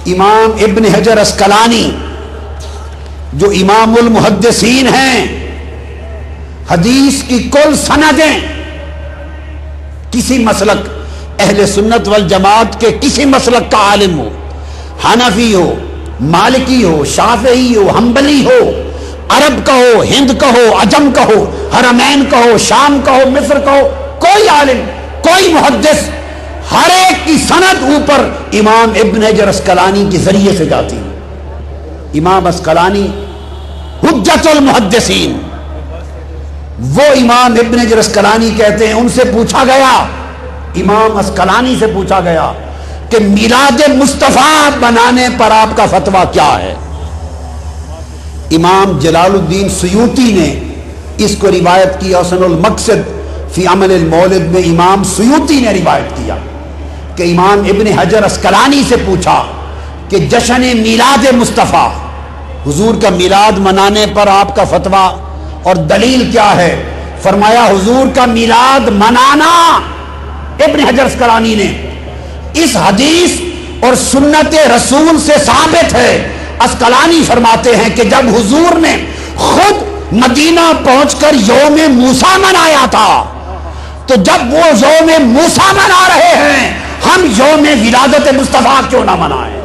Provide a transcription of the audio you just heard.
امام ابن حجر اسقلانی جو امام المحدثین ہیں، حدیث کی کل سندیں کسی مسلک اہل سنت والجماعت کے کسی مسلک کا عالم ہو، حنفی ہو، مالکی ہو، شافعی ہو، حنبلی ہو، عرب کا ہو، ہند کا ہو، عجم کا ہو، حرمین کا ہو، شام کا ہو، مصر کا ہو، کوئی عالم، کوئی محدث، ہر ایک کی سند اوپر امام ابن حجر اسقلانی کے ذریعے سے جاتی ہے۔ امام اسقلانی حجت المحدثین، وہ امام ابن حجر اسقلانی کہتے ہیں، ان سے پوچھا گیا، امام اسقلانی سے پوچھا گیا کہ میلاد مصطفیٰ بنانے پر آپ کا فتویٰ کیا ہے؟ امام جلال الدین سیوطی نے اس کو روایت کیا، حسن المقصد فی عمل المولد میں امام سیوطی نے روایت کیا کہ امام ابن حجر اسقلانی سے پوچھا کہ جشن میلاد مصطفیٰ، حضور کا میلاد منانے پر آپ کا فتویٰ اور دلیل کیا ہے؟ فرمایا حضور کا میلاد منانا ابن حجر اسقلانی نے اس حدیث اور سنت رسول سے ثابت ہے۔ اسقلانی فرماتے ہیں کہ جب حضور نے خود مدینہ پہنچ کر یوم موسیٰ منایا تھا، تو جب وہ یوم موسیٰ منا رہے ہیں، ہم یوم ولادت مصطفیٰ کیوں نہ منائیں؟